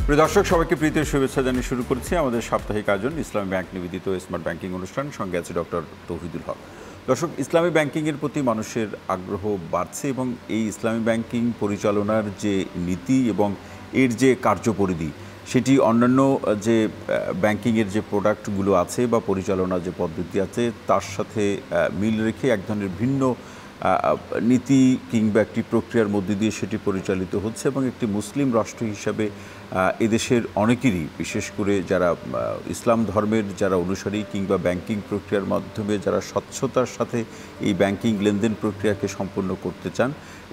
প্রিয় দর্শক, সবাইকে প্রীতির শুভেচ্ছা জানিয়ে শুরু করছি আমাদের সাপ্তাহিক আয়োজন ইসলামী ব্যাংক নিবেদিত স্মার্ট ব্যাংকিং অনুষ্ঠান। সঙ্গে আছে ডক্টর তৌহিদুল হক। দর্শক, ইসলামী ব্যাংকিংয়ের প্রতি মানুষের আগ্রহ বাড়ছে এবং এই ইসলামী ব্যাংকিং পরিচালনার যে নীতি এবং এর যে কার্যপরিধি সেটি অন্যান্য যে ব্যাংকিংয়ের যে প্রোডাক্টগুলো আছে বা পরিচালনার যে পদ্ধতি আছে তার সাথে মিল রেখে এক ধরনের ভিন্ন নীতি কিংবা একটি প্রক্রিয়ার মধ্যে দিয়ে সেটি পরিচালিত হচ্ছে এবং একটি মুসলিম রাষ্ট্র হিসাবে এদেশের অনেকেরই, বিশেষ করে যারা ইসলাম ধর্মের যারা অনুসারী কিংবা ব্যাংকিং প্রক্রিয়ার মাধ্যমে যারা স্বচ্ছতার সাথে এই ব্যাংকিং লেনদেন প্রক্রিয়াকে সম্পন্ন করতে চান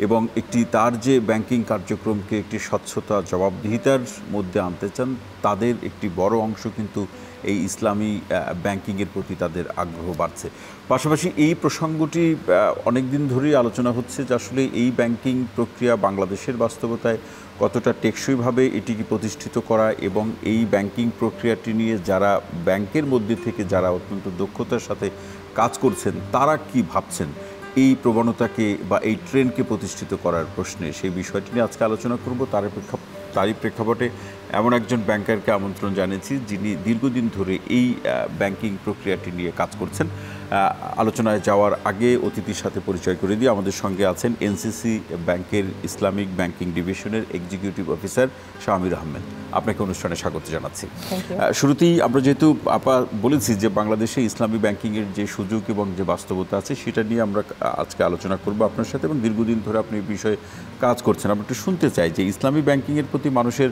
এবং একটি তার যে ব্যাংকিং কার্যক্রমকে একটি স্বচ্ছতা জবাবদিহিতার মধ্যে আনতে চান, তাদের একটি বড় অংশ কিন্তু এই ইসলামী ব্যাংকিংয়ের প্রতি তাদের আগ্রহ বাড়ছে। পাশাপাশি এই প্রসঙ্গটি অনেক দিন ধরেই আলোচনা হচ্ছে যে আসলে এই ব্যাংকিং প্রক্রিয়া বাংলাদেশের বাস্তবতায় কতটা টেকসইভাবে এটিকে প্রতিষ্ঠিত করা এবং এই ব্যাংকিং প্রক্রিয়াটি নিয়ে যারা ব্যাংকের মধ্যে থেকে যারা অত্যন্ত দক্ষতার সাথে কাজ করছেন তারা কি ভাবছেন এই প্রবণতাকে বা এই ট্রেন্ডকে প্রতিষ্ঠিত করার প্রশ্নে, সেই বিষয়টি নিয়ে আজকে আলোচনা করব। তারই প্রেক্ষাপটে এমন একজন ব্যাংকারকে আমন্ত্রণ জানিয়েছি যিনি দীর্ঘদিন ধরে এই ব্যাংকিং প্রক্রিয়াটি নিয়ে কাজ করছেন। আলোচনায় যাওয়ার আগে অতিথির সাথে পরিচয় করে দিয়ে আমাদের সঙ্গে আছেন এনসিসি ব্যাংকের ইসলামিক ব্যাংকিং ডিভিশনের এক্সিকিউটিভ অফিসার শামির আহমেদ। আপনাকে অনুষ্ঠানে স্বাগত জানাচ্ছি। শুরুতেই আমরা যেহেতু বলেছি যে বাংলাদেশে ইসলামী ব্যাংকিংয়ের যে সুযোগ এবং যে বাস্তবতা আছে সেটা নিয়ে আমরা আজকে আলোচনা করব আপনার সাথে, এবং দীর্ঘদিন ধরে আপনি এই বিষয়ে কাজ করছেন। আমরা একটু শুনতে চাই যে ইসলামী ব্যাংকিংয়ের প্রতি মানুষের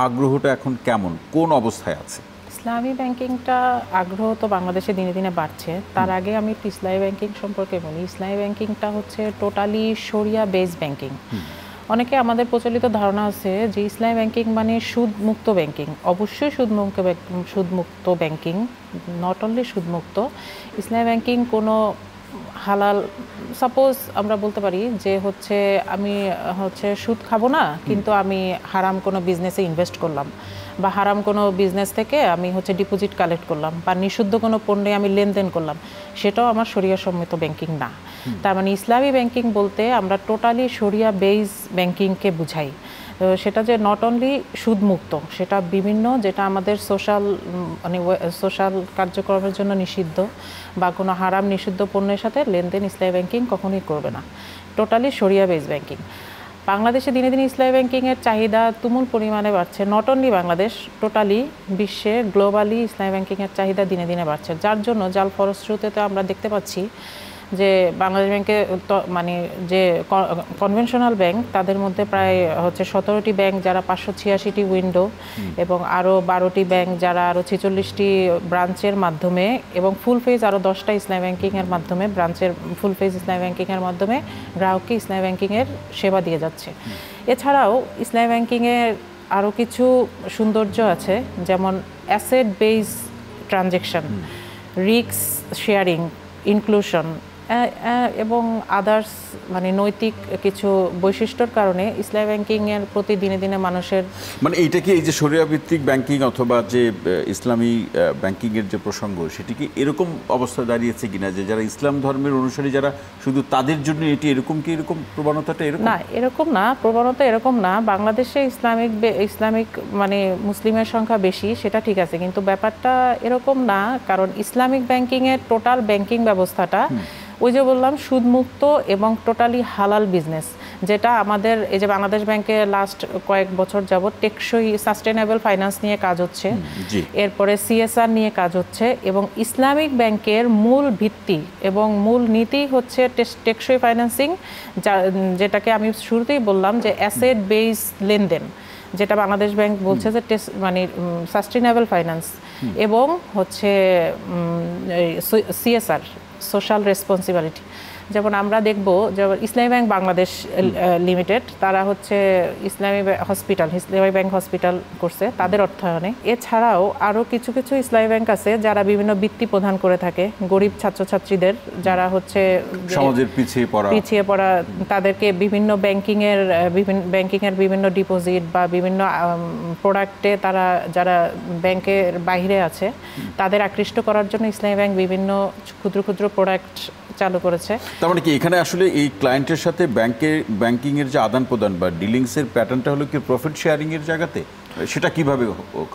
আগ্রহটা এখন কেমন, কোন অবস্থায় আছে? ইসলামী ব্যাংকিংটা আগ্রহ তো বাংলাদেশে দিনে দিনে বাড়ছে। তার আগে আমি একটু ইসলামী ব্যাংকিং সম্পর্কে বলি। ইসলামী ব্যাংকিংটা হচ্ছে টোটালি শরিয়া বেস ব্যাংকিং। অনেকে আমাদের প্রচলিত ধারণা আছে যে ইসলামী ব্যাংকিং মানে সুদমুক্ত ব্যাংকিং। অবশ্যই সুদমুক্ত banking, not only সুদমুক্ত। Islami banking কোনো হালাল, সাপোজ আমরা বলতে পারি যে আমি সুদ খাবো না, কিন্তু আমি হারাম কোনো বিজনেসে ইনভেস্ট করলাম, বা হারাম কোনো বিজনেস থেকে আমি ডিপোজিট কালেক্ট করলাম, বা নিষিদ্ধ কোনো পণ্যে আমি লেনদেন করলাম, সেটাও আমার শরিয়া সম্মত ব্যাংকিং না। তার মানে ইসলামী ব্যাংকিং বলতে আমরা টোটালি শরিয়া বেস ব্যাংকিংকে বুঝাই। সেটা যে নট অনলি সুদমুক্ত, সেটা বিভিন্ন, যেটা আমাদের সোশ্যাল কার্যক্রমের জন্য নিষিদ্ধ বা কোনো হারাম নিষিদ্ধ পণ্যের সাথে লেনদেন ইসলামী ব্যাংকিং কখনোই করবে না। টোটালি শরিয়া বেস ব্যাংকিং। বাংলাদেশে দিনে দিনে ইসলামী ব্যাংকিংয়ের চাহিদা তুমুল পরিমাণে বাড়ছে। নট অনলি বাংলাদেশ, টোটালি বিশ্বে গ্লোবালি ইসলামী ব্যাংকিংয়ের চাহিদা দিনে দিনে বাড়ছে, যার ফলশ্রুতিতে আমরা দেখতে পাচ্ছি যে বাংলাদেশ ব্যাংকে যে কনভেনশনাল ব্যাংক, তাদের মধ্যে প্রায় 17টি ব্যাংক যারা 586টি উইন্ডো এবং আরও 12টি ব্যাংক যারা আরও 46টি ব্রাঞ্চের মাধ্যমে এবং ফুল ফেজ আরও 10টা ইসলামী ব্যাংকিংয়ের মাধ্যমে, ব্রাঞ্চের ফুল ফেজ ইসলামী ব্যাংকিংয়ের মাধ্যমে গ্রাহককে ইসলামী ব্যাংকিংয়ের সেবা দিয়ে যাচ্ছে। এছাড়াও ইসলামী ব্যাংকিংয়ের আরও কিছু সৌন্দর্য আছে, যেমন asset base transaction, risk sharing, inclusion এবং আদার্স নৈতিক কিছু বৈশিষ্ট্যর কারণে ইসলামী ব্যাংকিংয়ের প্রতি দিনে দিনে মানুষের এইটা কি এই যে শরিয়া ভিত্তিক ব্যাংকিং অথবা যে ইসলামী ব্যাংকিংয়ের যে প্রসঙ্গ, সেটি কি এরকম অবস্থায় দাঁড়িয়েছে কিনা যে যারা ইসলাম ধর্মের অনুসারী যারা শুধু তাদের জন্য এটি এরকম কি, এরকম প্রবণতাটা এরকম না? এরকম না, প্রবণতা এরকম না। বাংলাদেশে ইসলামিক মুসলিমের সংখ্যা বেশি, সেটা ঠিক আছে, কিন্তু ব্যাপারটা এরকম না। কারণ ইসলামিক ব্যাংকিংয়ের টোটাল ব্যাংকিং ব্যবস্থাটা ওই যে বললাম সুদমুক্ত এবং টোটালি হালাল বিজনেস, যেটা আমাদের এই যে বাংলাদেশ ব্যাংকে লাস্ট কয়েক বছর যাবত টেকসই সাস্টেনেবল ফাইন্যান্স নিয়ে কাজ হচ্ছে, এরপরে CSR নিয়ে কাজ হচ্ছে, এবং ইসলামিক ব্যাংকের মূল ভিত্তি এবং মূল নীতি হচ্ছে টেকসই ফাইন্যান্সিং, যেটাকে আমি শুরুতেই বললাম যে অ্যাসেট বেস লেনদেন, যেটা বাংলাদেশ ব্যাংক বলছে যে সাস্টেনেবল ফাইন্যান্স, এবং CSR, সোশ্যাল রেসপন্সিবিলিটি। যেমন আমরা দেখব যে ইসলামী ব্যাংক বাংলাদেশ লিমিটেড, তারা ইসলামী ব্যাংক হসপিটাল করছে তাদের অর্থায়নে। এছাড়াও আরও কিছু কিছু ইসলামী ব্যাংক আছে যারা বিভিন্ন বৃত্তি প্রদান করে থাকে গরিব ছাত্রছাত্রীদের, যারা সমাজের পিছিয়ে পড়া তাদেরকে বিভিন্ন ব্যাংকিংয়ের বিভিন্ন ডিপোজিট বা বিভিন্ন প্রোডাক্টে তারা যারা ব্যাংকের বাইরে আছে তাদের আকৃষ্ট করার জন্য ইসলামী ব্যাংক বিভিন্ন ক্ষুদ্র ক্ষুদ্র প্রোডাক্ট চালু করেছে। তার মানে কি এখানে আসলে এই ক্লায়েন্টের সাথে ব্যাংকিং এর যে আদান প্রদান বা ডিলিংস এর প্যাটার্নটা হলো কি প্রফিট শেয়ারিং এর জায়গাতে, সেটা কিভাবে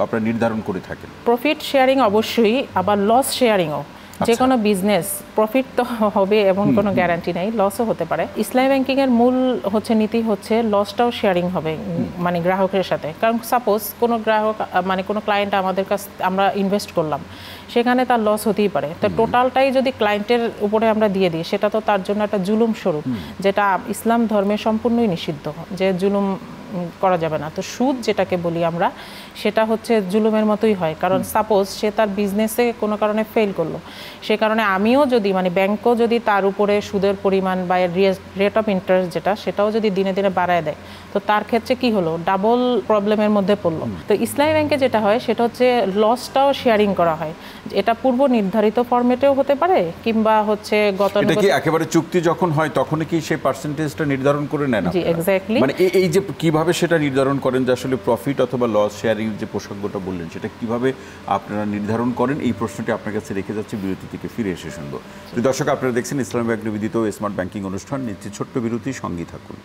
আপনারা নির্ধারণ করে থাকেন? প্রফিট শেয়ারিং অবশ্যই, আবার লস শেয়ারিংও। যে কোনো বিজনেস প্রফিট তো হবে এবং কোনো গ্যারান্টি নেই, লসও হতে পারে। ইসলামী ব্যাংকিং এর মূল নীতি হচ্ছে লসটাও শেয়ারিং হবে মানে গ্রাহকের সাথে। কারণ সাপোজ কোনো গ্রাহক মানে কোনো ক্লায়েন্ট আমাদের কাছে আমরা ইনভেস্ট করলাম, সেখানে তার লস হতেই পারে। তো টোটালটাই যদি ক্লায়েন্টের উপরে আমরা দিয়ে দিই, সেটা তো তার জন্য একটা জুলুম স্বরূপ, যেটা ইসলাম ধর্মে সম্পূর্ণই নিষিদ্ধ, যে জুলুম করা যাবে না। তো সুদ যেটাকে বলি আমরা, সেটা হচ্ছে জুলুমের মতোই হয়। কারণ সাপোজ সে তার বিজনেসে কোনো কারণে ফেল করলো, সে কারণে আমিও যদি মানে ব্যাংকও যদি তার উপরে সুদের পরিমাণ বা রেট অফ ইন্টারেস্ট যেটা, সেটাও যদি দিনে দিনে বাড়ায় দেয়, তো তার ক্ষেত্রে কি হলো, ডাবল প্রবলেমের মধ্যে পড়লো। তো ইসলামী ব্যাংকে যেটা হয় সেটা হচ্ছে লসটাও শেয়ারিং করা হয়। এটা পূর্ব নির্ধারিত ফরম্যাটেও হতে পারে, কিংবা হচ্ছে এটা কি একেবারে চুক্তি যখন হয় তখনই কি সেই পার্সেন্টেজটা নির্ধারণ করে নেন? জি এক্স্যাক্টলি। মানে এই যে কিভাবে সেটা নির্ধারণ করেন যে আসলে প্রফিট অথবা লস শেয়ারিং যে প্রসঙ্গটা বললেন, সেটা কিভাবে আপনারা নির্ধারণ করেন, এই প্রশ্নটি আপনার কাছে রেখে যাচ্ছে, বিরতি থেকে ফিরে এসে শুনবো। দর্শক, আপনারা দেখছেন ইসলামী ব্যাংক নিবেদিত স্মার্ট ব্যাংকিং অনুষ্ঠান। নিচ্ছি ছোট্ট বিরতি, সঙ্গেই থাকুন।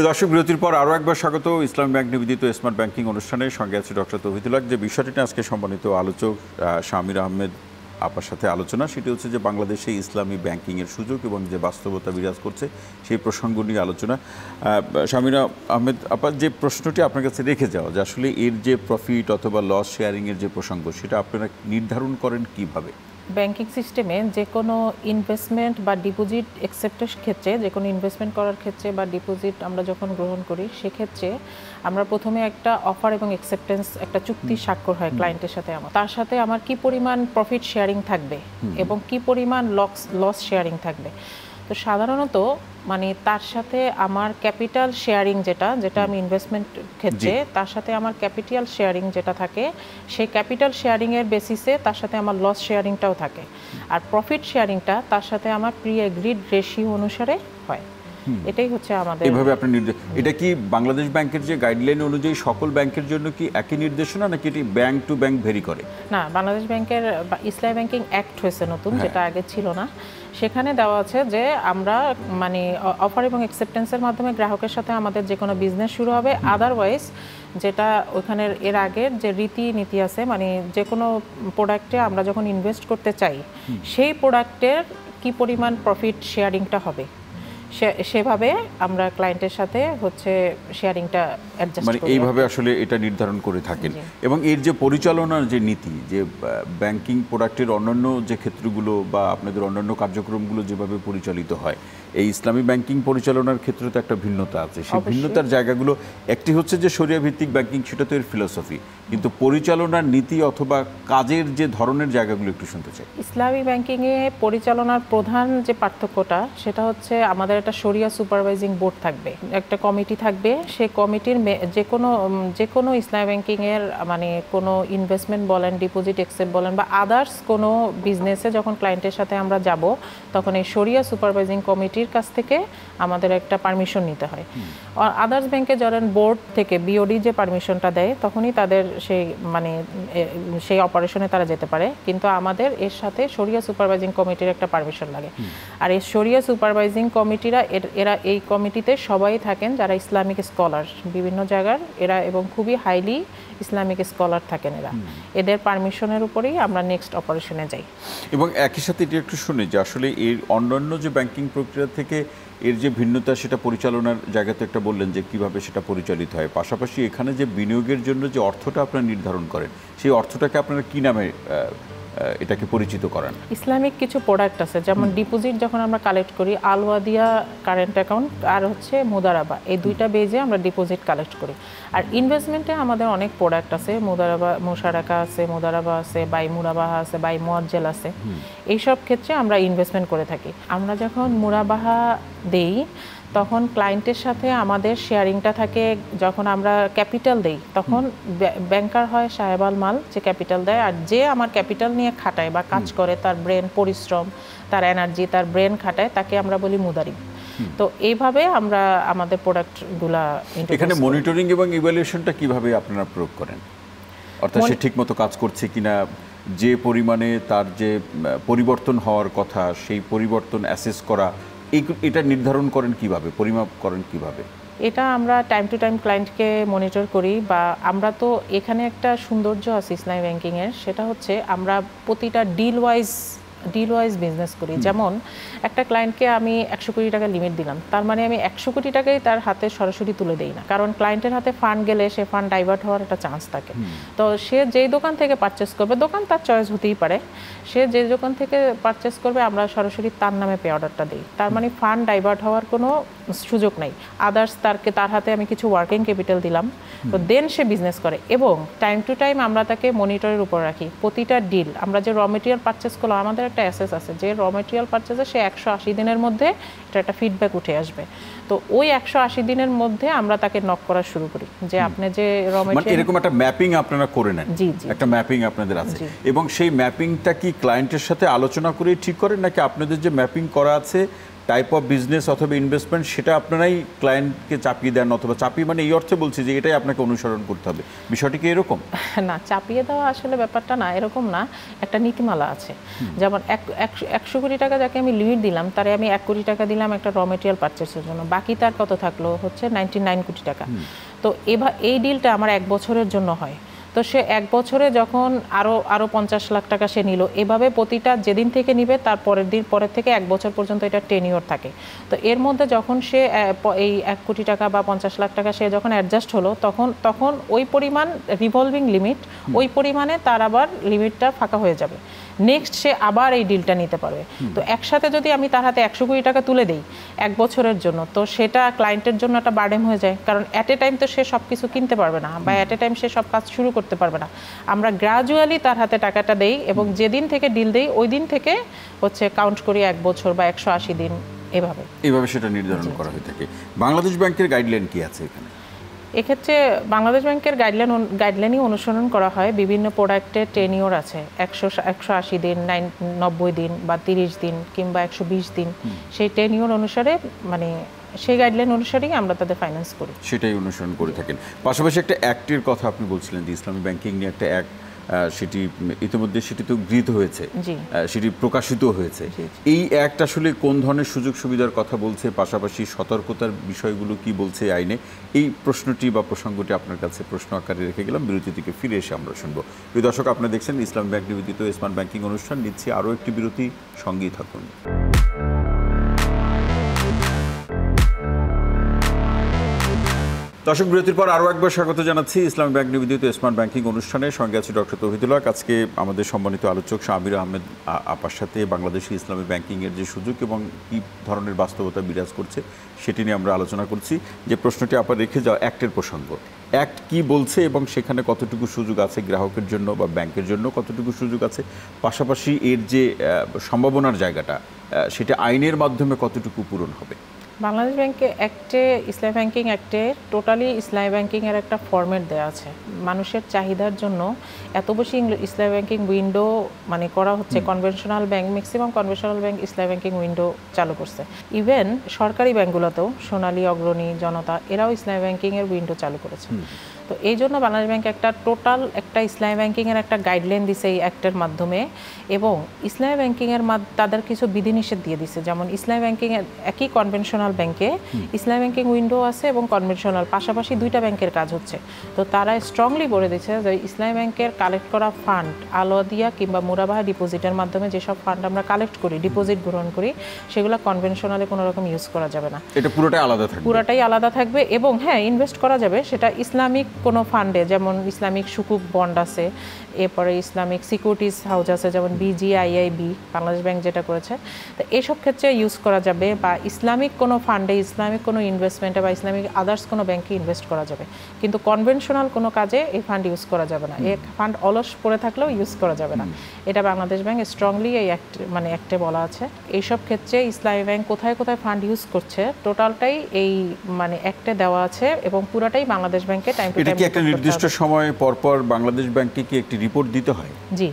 দর্শক, বিরতির পর আরও একবার স্বাগত ইসলামী ব্যাংক নিবেদিত স্মার্ট ব্যাংকিং অনুষ্ঠানের। সঙ্গে আছে ডক্টর তৌহিদুল হক। যে বিষয়টি আজকে সম্মানিত আলোচক শামির আহমেদ আপার সাথে আলোচনা, সেটি হচ্ছে যে বাংলাদেশে ইসলামী ব্যাংকিংয়ের সুযোগ এবং যে বাস্তবতা বিরাজ করছে সেই প্রসঙ্গ নিয়ে আলোচনা। শামির আহমেদ আপা, যে প্রশ্নটি আপনার কাছে রেখে যাওয়া, যে আসলে এর যে প্রফিট অথবা লস শেয়ারিংয়ের যে প্রসঙ্গ, সেটা আপনারা নির্ধারণ করেন কিভাবে? ব্যাংকিং সিস্টেমে যে কোনো ইনভেস্টমেন্ট বা ডিপোজিট অ্যাকসেপ্টের ক্ষেত্রে, যে কোনো ইনভেস্টমেন্ট করার ক্ষেত্রে বা ডিপোজিট আমরা যখন গ্রহণ করি, সেক্ষেত্রে আমরা প্রথমে একটা অফার এবং অ্যাকসেপ্টেন্স, একটা চুক্তি স্বাক্ষর হয় ক্লায়েন্টের সাথে আমার। তার সাথে আমার কি পরিমাণ প্রফিট শেয়ারিং থাকবে এবং কি পরিমাণ লস শেয়ারিং থাকবে। তো সাধারণত মানে তার সাথে আমার ক্যাপিটাল শেয়ারিং যেটা আমি ইনভেস্টমেন্ট ক্ষেত্রে, তার সাথে আমার ক্যাপিটাল শেয়ারিং যেটা থাকে, সেই ক্যাপিটাল শেয়ারিংয়ের বেসিসে তার সাথে আমার লস শেয়ারিংটাও থাকে। আর প্রফিট শেয়ারিংটা তার সাথে আমার প্রি এগ্রিড রেশিও অনুসারে হয়। এটাই হচ্ছে আমাদের। এভাবে আপনি এটা কি বাংলাদেশ ব্যাংকের যে গাইডলাইন অনুযায়ী সকল ব্যাংকের জন্য কি একই নির্দেশনা, নাকি এটি ব্যাংক টু ব্যাংক ভেরি করে? না, বাংলাদেশ ব্যাংকের ইসলামী ব্যাংকিং অ্যাক্ট হয়েছে নতুন, যেটা আগে ছিল না। সেখানে দেওয়া আছে যে আমরা মানে অফার এবং অ্যাকসেপ্টেন্সের মাধ্যমে গ্রাহকের সাথে আমাদের যে কোনো বিজনেস শুরু হবে। আদারওয়াইজ যেটা ওইখানের এর আগের যে রীতিনীতি আছে, মানে যে কোনো প্রোডাক্টে আমরা যখন ইনভেস্ট করতে চাই, সেই প্রোডাক্টের কি পরিমাণ প্রফিট শেয়ারিংটা হবে, সেভাবে আমরা ক্লায়েন্টের সাথে হচ্ছে শেয়ারিংটা অ্যাডজাস্ট করি। মানে এইভাবে আসলে এটা নির্ধারণ করে থাকেন। এবং এর যে পরিচালনার যে নীতি, যে ব্যাংকিং প্রোডাক্টের অন্যান্য যে ক্ষেত্রগুলো বা আপনাদের অন্যান্য কার্যক্রমগুলো যেভাবে পরিচালিত হয়, এই ইসলামী ব্যাংকিং পরিচালনার ক্ষেত্রে তো একটা ভিন্নতা আছে। সেই ভিন্নতার জায়গাগুলো একটি হচ্ছে যে শরিয়া ভিত্তিক ব্যাংকিং, সেটা তো এর ফিলোসফি, কিন্তু পরিচালনার নীতি অথবা কাজের যে ধরনের জায়গাগুলো একটু শুনতে চাই। ইসলামী ব্যাংকিংয়ে পরিচালনার প্রধান যে পার্থক্যটা, সেটা হচ্ছে আমাদের একটা শরিয়া সুপারভাইজিং বোর্ড থাকবে, একটা কমিটি থাকবে। সেই কমিটির যে কোনো ইসলামী ব্যাংকিংয়ের মানে কোনো ইনভেস্টমেন্ট বলেন, ডিপোজিট অ্যাকসেপ্ট বলেন বা আদার্স কোনো বিজনেসে যখন ক্লায়েন্টের সাথে আমরা যাব, তখন এই শরিয়া সুপারভাইজিং কমিটির কাছ থেকে আমাদের একটা পারমিশন নিতে হয়। আদার্স ব্যাংকে ধরেন বোর্ড থেকে বিওডি যে পারমিশনটা দেয়, তখনই তাদের সেই অপারেশনে তারা যেতে পারে। কিন্তু আমাদের এর সাথে শরিয়া সুপারভাইজিং কমিটির একটা পারমিশন লাগে। আর এই শরিয়া সুপারভাইজিং কমিটিরা এরা এই কমিটিতে সবাই থাকেন যারা ইসলামিক স্কলার বিভিন্ন জায়গার এরা, এবং খুবই হাইলি ইসলামিক স্কলার থাকেন এরা। এদের পারমিশনের উপরেই আমরা নেক্সট অপারেশনে যাই। এবং একই সাথে এটি একটু শুনি যে আসলে এর অন্যান্য যে ব্যাংকিং প্রক্রিয়া থেকে এর যে ভিন্নতা, সেটা পরিচালনার জায়গাতে একটা বললেন যে কিভাবে সেটা পরিচালিত হয়। পাশাপাশি এখানে যে বিনিয়োগের জন্য যে অর্থটা আপনারা নির্ধারণ করেন, সেই অর্থটাকে আপনারা কি নামে এটাকে পরিচিত করান? ইসলামিক কিছু প্রোডাক্ট আছে, যেমন ডিপোজিট যখন আমরা কালেক্ট করি, আলওয়াদিয়া কারেন্ট অ্যাকাউন্ট আর হচ্ছে মুদারাবা, এই দুইটা বেজে আমরা ডিপোজিট কালেক্ট করি। আর ইনভেস্টমেন্টে আমাদের অনেক প্রোডাক্ট আছে, মুদারাবা মুশারাকা আছে, মুদারাবা আছে, বাই মুরাবাহা আছে, বাই মুয়াজ্জেল আছে। এইসব ক্ষেত্রে আমরা ইনভেস্টমেন্ট করে থাকি। আমরা যখন মুরাবাহা দেই, তখন ক্লায়েন্টের সাথে আমাদের শেয়ারিংটা থাকে। যখন আমরা ক্যাপিটাল দেই, তখন ব্যাংকার হয় সাহেব আল মাল, যে ক্যাপিটাল দেয়। আর যে আমার ক্যাপিটাল নিয়ে খাটায় বা কাজ করে, তার ব্রেন পরিশ্রম, তার এনার্জি, তার ব্রেন খাটায়, তাকে আমরা বলি মুদারিব। তো এইভাবে আমরা আমাদের প্রোডাক্টগুলা। এখানে মনিটরিং এবং ইভ্যালুয়েশনটা কিভাবে আপনারা প্রয়োগ করেন? অর্থাৎ সে ঠিকমতো কাজ করছে কিনা, যে পরিমাণে তার যে পরিবর্তন হওয়ার কথা সেই পরিবর্তন অ্যাসেস করা, এটা নির্ধারণ করেন কিভাবে, পরিমাপ করেন কিভাবে? এটা আমরা টাইম টু টাইম ক্লায়েন্টকে মনিটর করি, বা আমরা তো এখানে একটা সৌন্দর্য আছে ইসলামী ব্যাংকিংয়ের, সেটা হচ্ছে আমরা প্রতিটা ডিল ওয়াইজ বিজনেস করি। যেমন একটা ক্লায়েন্টকে আমি 100 কোটি টাকা লিমিট দিলাম, তার মানে আমি 100 কোটি টাকাই তার হাতে সরাসরি তুলে দেই না, কারণ ক্লায়েন্টের হাতে ফান্ড গেলে সে ফান্ড ডাইভার্ট হওয়ার একটা চান্স থাকে। তো সে যেই দোকান থেকে পারচেস করবে, দোকান তার চয়েস হতেই পারে, সে যে দোকান থেকে পারচেস করবে আমরা সরাসরি তার নামে পে অর্ডারটা দিই। তার মানে ফান্ড ডাইভার্ট হওয়ার কোনো সুযোগ নেই। আদার্স তার হাতে আমি কিছু ওয়ার্কিং ক্যাপিটাল দিলাম, তো দেন সে বিজনেস করে। এবং টাইম টু টাইম আমরা তাকে মনিটরের উপর রাখি। প্রতিটা ডিল আমরা যে র মেটেরিয়াল পারচেস করলাম, আমাদের একটা অ্যাসেস আছে যে র মেটেরিয়াল পারচেসে সে 180 দিনের মধ্যে এটা একটা ফিডব্যাক উঠে আসবে। তো ওই 180 দিনের মধ্যে আমরা তাকে নক করা শুরু করি যে আপনি যে র মেটেরিয়াল, এরকম একটা ম্যাপিং আপনারা করে নেন। জি, একটা ম্যাপিং আপনাদের আছে, এবং সেই ম্যাপিংটা কি ক্লায়েন্টের সাথে আলোচনা করে ঠিক করেন, নাকি আপনাদের যে ম্যাপিং করা আছে টাইপ অফ বিজনেস অথবা ইনভেস্টমেন্ট সেটা আপনারাই ক্লায়েন্টকে চাপিয়ে দেন? অথবা চাপিয়ে মানে এই অর্থে বলছি যে এটাই আপনাকে অনুসরণ করতে হবে, বিষয়টি কি এরকম? না, চাপিয়ে দেওয়া আসলে ব্যাপারটা না, এরকম না। একটা নীতিমালা আছে, যেমন 100 কোটি টাকা যাকে আমি লিমিট দিলাম, তারে আমি 1 কোটি টাকা দিলাম একটা র মেটেরিয়াল পারচেসের জন্য, বাকি তার কত থাকলো হচ্ছে 99 কোটি টাকা। তো এই ডিলটা আমার 1 বছরের জন্য হয়। তো সে 1 বছরে যখন আরো 50 লাখ টাকা সে নিল, এভাবে প্রতিটা যেদিন থেকে নিবে তার পরের থেকে 1 বছর পর্যন্ত এটা টেনিওর থাকে। তো এর মধ্যে যখন সে এই 1 কোটি টাকা বা 50 লাখ টাকা সে যখন অ্যাডজাস্ট হলো, তখন ওই পরিমাণ রিভলভিং লিমিট, ওই পরিমাণে তার আবার লিমিটটা ফাঁকা হয়ে যাবে। নেক্সট সে আবার এই ডিলটা নিতে পারবে। তো একসাথে যদি আমি তার হাতে 100 কোটি টাকা তুলে দেই 1 বছরের জন্য, তো সেটা ক্লায়েন্টের জন্য একটা বার্ডেন হয়ে যায়, কারণ অ্যাট এ টাইম তো সে সব কিছু কিনতে পারবে না, বা অ্যাট এ টাইম সে সব কাজ শুরু করতে পারবে না। আমরা গ্রাজুয়ালি তার হাতে টাকাটা দেই, এবং যেদিন থেকে ডিল দেই ওই দিন থেকে হচ্ছে কাউন্ট করি 1 বছর বা 180 দিন, এভাবে সেটা নির্ধারণ করা হয়ে থাকে। বাংলাদেশ ব্যাংকের গাইডলাইন কি আছে এখানে? এক্ষেত্রে বাংলাদেশ ব্যাংকের গাইডলাইনই অনুসরণ করা হয়। বিভিন্ন প্রোডাক্টের টেনিওর আছে, 180 দিন, 90 দিন বা 30 দিন কিংবা 120 দিন। সেই টেনিওর অনুসারে মানে সেই গাইডলাইন অনুসারেই আমরা তাদের ফাইন্যান্স করি, সেটাই অনুসরণ করে থাকেন। পাশাপাশি একটা অ্যাক্টের কথা আপনি বলছিলেন যে ইসলামী ব্যাংকিং নিয়ে একটা অ্যাক্ট, সেটি ইতিমধ্যে সেটি তো গৃহীত হয়েছে, সেটি প্রকাশিত হয়েছে। এই অ্যাক্ট আসলে কোন ধরনের সুযোগ সুবিধার কথা বলছে, পাশাপাশি সতর্কতার বিষয়গুলো কি বলছে আইনে, এই প্রশ্নটি বা প্রসঙ্গটি আপনার কাছে প্রশ্ন আকারে রেখে গেলাম। বিরতি থেকে ফিরে এসে আমরা শুনবো। প্রিয় দর্শক, আপনারা দেখছেন ইসলামী ব্যাংক নিবেদিত স্মার্ট ব্যাংকিং অনুষ্ঠান। নিচ্ছি আরও একটি বিরতি, সঙ্গেই থাকুন। দর্শক, বিরতির পর আরও একবার স্বাগত জানাচ্ছি ইসলামী ব্যাংক নিবেদিত স্মার্ট ব্যাংকিং অনুষ্ঠানে। সঙ্গে আছে ডক্টর তৌহিদুল হক। আজকে আমাদের সম্মানিত আলোচক শামির আহমেদ আপার সাথে বাংলাদেশি ইসলামী ব্যাংকিংয়ের যে সুযোগ এবং কী ধরনের বাস্তবতা বিরাজ করছে সেটি নিয়ে আমরা আলোচনা করছি। যে প্রশ্নটি আপা রেখে যাওয়া অ্যাক্টের প্রসঙ্গ, অ্যাক্ট কি বলছে এবং সেখানে কতটুকু সুযোগ আছে গ্রাহকের জন্য বা ব্যাংকের জন্য, কতটুকু সুযোগ আছে, পাশাপাশি এর যে সম্ভাবনার জায়গাটা সেটা আইনের মাধ্যমে কতটুকু পূরণ হবে? বাংলাদেশ ব্যাংকে অ্যাক্টে, ইসলামী ব্যাংকিং অ্যাক্টে টোটালি ইসলামী ব্যাংকিংয়ের একটা ফরম্যাট দেওয়া আছে। মানুষের চাহিদার জন্য এত বেশি ইসলামী ব্যাংকিং উইন্ডো মানে করা হচ্ছে। Conventional bank, maximum conventional bank ইসলামী ব্যাংকিং উইন্ডো চালু করছে। ইভেন সরকারি ব্যাংকগুলোতেও সোনালী, অগ্রণী, জনতা এরাও ইসলামী ব্যাংকিংয়ের উইন্ডো চালু করেছে। তো এই জন্য বাংলাদেশ ব্যাংক একটা ইসলামী ব্যাংকিংয়ের একটা গাইডলাইন দিছে এই অ্যাক্টের মাধ্যমে, এবং ইসলামী ব্যাংকিংয়ের তাদের কিছু বিধিনিষেধ দিয়ে দিছে। যেমন ইসলামী ব্যাংকিংয়ের একই কনভেনশনাল ব্যাংকে ইসলামী ব্যাংকিং উইন্ডো আছে এবং কনভেনশনাল পাশাপাশি 2টা ব্যাংকের কাজ হচ্ছে। তো তারা স্ট্রংলি বলে দিচ্ছে যে ইসলামী ব্যাংকের কালেক্ট করা ফান্ড আলোয়াদিয়া কিংবা মুরাবাহা ডিপোজিটের মাধ্যমে যেসব ফান্ড আমরা কালেক্ট করি, ডিপোজিট গ্রহণ করি, সেগুলো কনভেনশনালে কোনো রকম ইউজ করা যাবে না। এটা পুরোটাই আলাদা থাকবে। এবং হ্যাঁ, ইনভেস্ট করা যাবে সেটা ইসলামিক কোনো ফান্ডে, যেমন ইসলামিক সুকুক বন্ড আছে, এরপরে ইসলামিক সিকিউরিটিজ হাউস আছে যেমন বিজিআইআইবি, বাংলাদেশ ব্যাংক যেটা করেছে। তো এইসব ক্ষেত্রে ইউজ করা যাবে, বা ইসলামিক কোনো ফান্ডে, ইসলামিক কোনো ইনভেস্টমেন্টে বা ইসলামিক আদার্স কোনো ব্যাংকে ইনভেস্ট করা যাবে। কিন্তু কনভেনশনাল কোনো কাজে এই ফান্ড ইউজ করা যাবে না। এই ফান্ড অলস পড়ে থাকলেও ইউজ করা যাবে না। এটা বাংলাদেশ ব্যাংক স্ট্রংলি এই অ্যাক্টে বলা আছে। এইসব ক্ষেত্রে ইসলামী ব্যাংক কোথায় কোথায় ফান্ড ইউজ করছে টোটালটাই এই অ্যাক্টে দেওয়া আছে, এবং পুরাটাই বাংলাদেশ ব্যাংকে টাইম টু টাইম একটা নির্দিষ্ট সময় পরপর বাংলাদেশ ব্যাংকে কি একটি রিপোর্ট দিতে হয়? জি,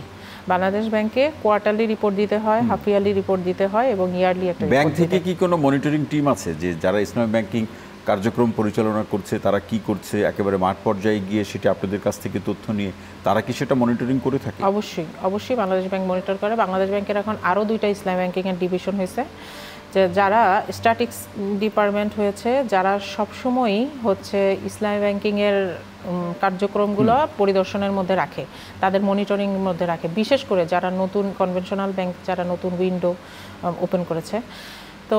বাংলাদেশ ব্যাংকে কোয়ার্টারলি রিপোর্ট দিতে হয়, হাফ ইয়ারলি রিপোর্ট দিতে হয়, এবং ইয়ারলি একটা। ব্যাংক থেকে কি কোনো মনিটরিং টিম আছে যে যারা ইসলামী ব্যাংকিং কার্যক্রম পরিচালনা করছে, তারা কি করছে, একেবারে মাঠ পর্যায়ে গিয়ে সেটা আপনাদের কাছ থেকে তথ্য নিয়ে তারা কি সেটা মনিটরিং করে থাকে? অবশ্যই অবশ্যই বাংলাদেশ ব্যাংক মনিটর করে। বাংলাদেশ ব্যাংকের এখন আরও 2টা ইসলামী ব্যাংকিংয়ের ডিভিশন হয়েছে, যে যারা স্ট্যাটিক্স ডিপার্টমেন্ট হয়েছে, যারা সবসময়ই হচ্ছে ইসলামী ব্যাংকিংয়ের কার্যক্রমগুলো পরিদর্শনের মধ্যে রাখে, তাদের মনিটরিংয়ের মধ্যে রাখে, বিশেষ করে যারা নতুন কনভেনশনাল ব্যাংক, যারা নতুন উইন্ডো ওপেন করেছে। তো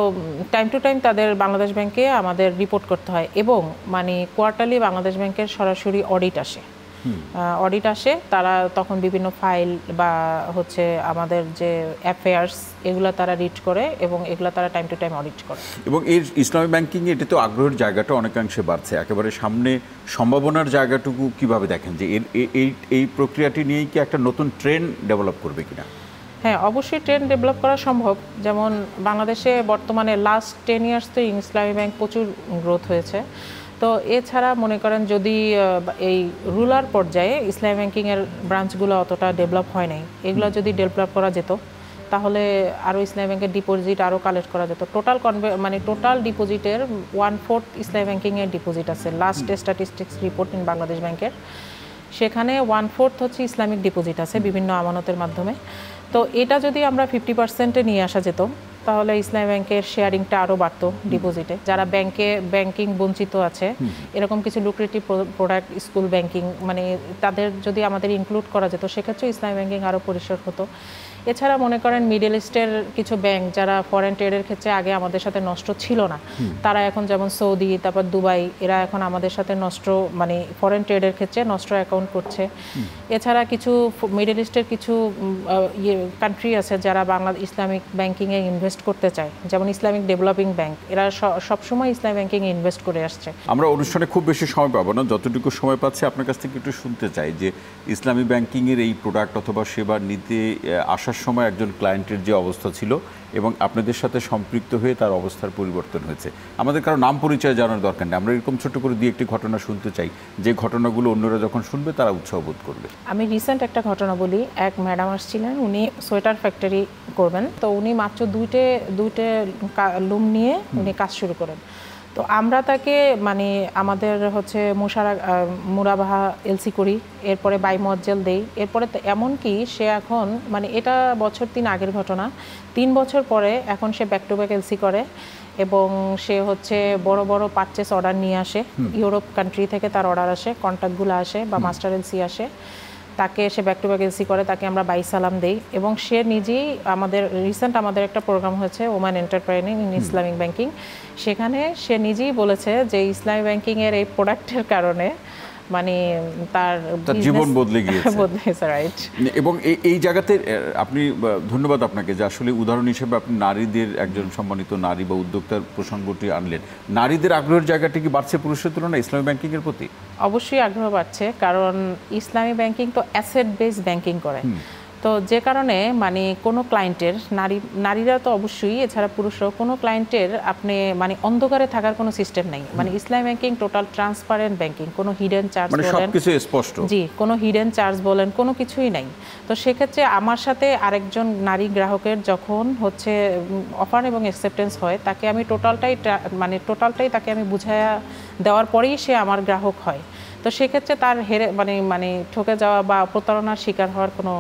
টাইম টু টাইম তাদের বাংলাদেশ ব্যাংকে আমাদের রিপোর্ট করতে হয়, এবং মানে কোয়ার্টারলি বাংলাদেশ ব্যাংকের সরাসরি অডিট আসে। তারা তখন বিভিন্ন ফাইল বা হচ্ছে আমাদের যে অ্যাফেয়ার্স, এগুলো তারা রিড করে এবং এগুলো তারা টাইম টু টাইম অডিট করে। এবং এই ইসলামী ব্যাংকিংয়ে এটা তো আগ্রহের জায়গাটা অনেকাংশে বাড়ছে, একেবারে সামনে সম্ভাবনার জায়গাটুকু কিভাবে দেখেন, যে এই প্রক্রিয়াটি নিয়েই কি একটা নতুন ট্রেন্ড ডেভেলপ করবে কিনা? হ্যাঁ, অবশ্যই ট্রেন্ড ডেভেলপ করা সম্ভব। যেমন বাংলাদেশে বর্তমানে লাস্ট 10 ইয়ার্স তো ইসলামী ব্যাংক প্রচুর গ্রোথ হয়েছে। তো এছাড়া মনে করেন যদি এই রুরাল পর্যায়ে ইসলামী ব্যাংকিংয়ের ব্রাঞ্চগুলো অতটা ডেভেলপ হয় নাই, এগুলো যদি ডেভেলপ করা যেত তাহলে আরও ইসলামী ব্যাংকের ডিপোজিট আরও কালেক্ট করা যেত। টোটাল ডিপোজিটের 1/4 ইসলামী ব্যাংকিংয়ের ডিপোজিট আছে। Last statistics report in Bangladesh ব্যাংকের, সেখানে 1/4 হচ্ছে ইসলামিক ডিপোজিট আছে বিভিন্ন আমানতের মাধ্যমে। তো এটা যদি আমরা 50%-এ নিয়ে আসা যেত তাহলে ইসলামী ব্যাংকের শেয়ারিংটা আরও বাড়তো ডিপোজিটে। যারা ব্যাংকিং বঞ্চিত আছে, এরকম কিছু লুক্রেটিভ প্রোডাক্ট, স্কুল ব্যাংকিং, মানে তাদের যদি আমাদের ইনক্লুড করা যেত, সেক্ষেত্রে ইসলামী ব্যাংকিং আরও পরিসর হতো। এছাড়া মনে করেন মিডল ইস্টের কিছু ব্যাংক যারা ফরেন ট্রেডের ক্ষেত্রে আগে আমাদের সাথে নষ্ট ছিল না, তারা এখন যেমন সৌদি, তারপর দুবাই, এরা এখন আমাদের সাথে মানে ফরেন ট্রেডের ক্ষেত্রে নষ্ট অ্যাকাউন্ট করছে। এছাড়া কিছু মিডল ইস্টের কিছু কান্ট্রি আছে যারা ইসলামিক ব্যাংকিংয়ে ইনভেস্ট করতে চায়, যেমন ইসলামিক ডেভেলপিং ব্যাংক, এরা সবসময় ইসলামিক ব্যাংকিংয়ে ইনভেস্ট করে আসছে। আমরা অনুষ্ঠানে খুব বেশি সময় পাবো না, যতটুকু সময় পাচ্ছি আপনার কাছ থেকে একটু শুনতে চাই যে ইসলামী ব্যাংকিংয়ের এই প্রোডাক্ট অথবা সেবা নিতে আসার সময় একজন ক্লায়েন্টের যে অবস্থা ছিল এবং আপনাদের সাথে সম্পৃক্ত হয়ে তার অবস্থার পরিবর্তন হয়েছে। আমাদের কারো নাম পরিচয় জানার দরকার নেই, আমরা এরকম ছোট করে দিয়ে একটি ঘটনা শুনতে চাই, যে ঘটনাগুলো অন্যরা যখন শুনবে তারা উৎসাহ বোধ করবে। আমি রিসেন্ট একটা ঘটনা বলি। এক ম্যাডাম আসছিলেন, উনি সোয়েটার ফ্যাক্টরি করবেন। তো উনি মাত্র দুইটে লুম নিয়ে উনি কাজ শুরু করেন। তো আমরা তাকে মানে আমাদের হচ্ছে মুরাবাহা এলসি করি, এরপরে বাই মজ্জেল দেই, এরপরে এমনকি সে এখন মানে এটা বছর 3 আগের ঘটনা, 3 বছর পরে এখন সে ব্যাক টু ব্যাক এলসি করে এবং সে হচ্ছে বড় বড় পারচেস অর্ডার নিয়ে আসে। ইউরোপ কান্ট্রি থেকে তার অর্ডার আসে, কন্ট্যাক্টগুলো আসে বা মাস্টার এলসি আসে, তাকে সে ব্যাক টু ব্যাক এলসি করে, তাকে আমরা বাই সালাম দেই। এবং সে নিজেই আমাদের একটা প্রোগ্রাম হয়েছে ওম্যান এন্টারপ্রাইনিং ইন ইসলামিক ব্যাংকিং, সেখানে সে নিজেই বলেছে যে ইসলামিক ব্যাংকিংয়ের এই প্রোডাক্টের কারণে মানে তার জীবন বদলে গিয়েছে। রাইট। এবং এই জায়গাতে আপনি ধন্যবাদ আপনাকে যে আসলে উদাহরণ হিসেবে আপনি নারীদের, একজন সম্মানিত নারী বা উদ্যোক্তার প্রসঙ্গটি আনলেন। নারীদের আগ্রহের জায়গাটি কি বাড়ছে পুরুষের তুলনায় ইসলামী ব্যাংকিংয়ের প্রতি? অবশ্যই আগ্রহ বাড়ছে, কারণ ইসলামী ব্যাংকিং তো অ্যাসেট বেসড ব্যাংকিং করে। তো যে কারণে মানে কোনো ক্লায়েন্টের, নারীরা তো অবশ্যই, এছাড়া পুরুষরাও, কোনো ক্লায়েন্টের আপনি মানে অন্ধকারে থাকার কোনো সিস্টেম নাই। মানে ইসলামী ব্যাংকিং টোটাল ট্রান্সপারেন্ট ব্যাংকিং, কোনো হিডেন চার্জ বলেন, সবকিছু স্পষ্ট, জি, কোনো হিডেন চার্জ বলেন, কোনো কিছুই নাই। তো সেক্ষেত্রে আমার সাথে আরেকজন নারী গ্রাহকের যখন হচ্ছে অফার এবং অ্যাকসেপ্টেন্স হয়, তাকে আমি টোটালটাই তাকে আমি বুঝাইয়া দেওয়ার পরেই সে আমার গ্রাহক হয়। তো সেক্ষেত্রে তার মানে ঠকে যাওয়া বা প্রতারণার শিকার হওয়ার কোনো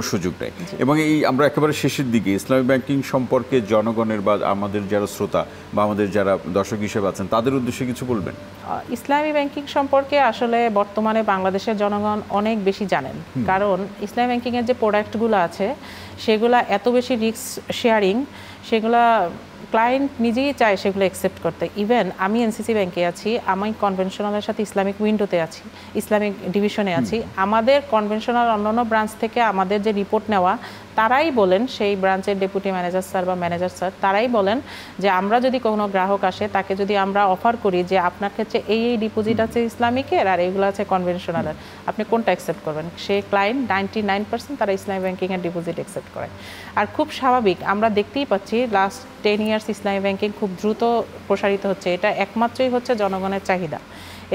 সুযোগ নেই। এবং আমরা একেবারে শেষের দিকে ইসলামী ব্যাংকিং সম্পর্কে জনগণের বা আমাদের যারা শ্রোতা বা আমাদের যারা দর্শক হিসেবে আছেন তাদের উদ্দেশ্যে কিছু বলবেন? ইসলামী ব্যাংকিং সম্পর্কে আসলে বর্তমানে বাংলাদেশের জনগণ অনেক বেশি জানেন, কারণ ইসলামী ব্যাংকিংয়ের যে প্রোডাক্টগুলো আছে সেগুলা এত বেশি রিস্ক শেয়ারিং, সেগুলা ক্লায়েন্ট নিজেই চায় সেগুলো অ্যাকসেপ্ট করতে। ইভেন আমি এনসিসি ব্যাংকে আছি, আমি কনভেনশনালের সাথে ইসলামিক উইন্ডোতে আছি, ইসলামিক ডিভিশনে আছি। আমাদের কনভেনশনাল অন্যান্য ব্রাঞ্চ থেকে আমাদের যে রিপোর্ট নেওয়া, তারাই বলেন, সেই ব্রাঞ্চের ডেপুটি ম্যানেজার স্যার বা ম্যানেজার স্যার, তারাই বলেন যে আমরা যদি কোনো গ্রাহক আসে তাকে যদি আমরা অফার করি যে আপনার ক্ষেত্রে এই ডিপোজিট আছে ইসলামিকের আর এইগুলো আছে কনভেনশনালের, আপনি কোনটা অ্যাকসেপ্ট করবেন, সেই ক্লায়েন্ট 99% তারা ইসলামী ব্যাংকিংয়ের ডিপোজিট অ্যাকসেপ্ট করে। আর খুব স্বাভাবিক, আমরা দেখতেই পাচ্ছি লাস্ট 10 ইয়ার্স ইসলামী ব্যাংকিং খুব দ্রুত প্রসারিত হচ্ছে। এটা একমাত্রই হচ্ছে জনগণের চাহিদা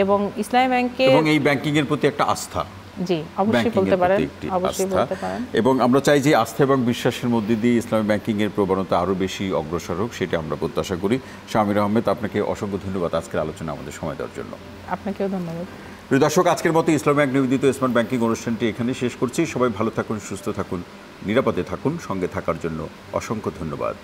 এবং ইসলামী ব্যাংকে এবং এই ব্যাংকিংয়ের প্রতি একটা আস্থা। জি, অবশ্যই ব্যাংকিং বলতে এর পারেন, প্রতি একটি অবশ্যই আস্থা। বলতে পারেন। এবং আমরা চাই যে আস্থা এবং বিশ্বাসের মধ্যে দিয়ে ইসলামী ব্যাংকিং এর প্রবণতা আরো বেশি অগ্রসর হোক, সেটা আমরা প্রত্যাশা করি। শামির আহমেদ, আপনাকে অসংখ্য ধন্যবাদ আজকের আলোচনা আমাদের সময় দেওয়ার জন্য। আপনাকেও ধন্যবাদ। প্রিয় দর্শক, আজকের মতো ইসলামী ব্যাংক নিবেদিত স্মার্ট ব্যাংকিং অনুষ্ঠানটি এখানে শেষ করছি। সবাই ভালো থাকুন, সুস্থ থাকুন, নিরাপদে থাকুন। সঙ্গে থাকার জন্য অসংখ্য ধন্যবাদ।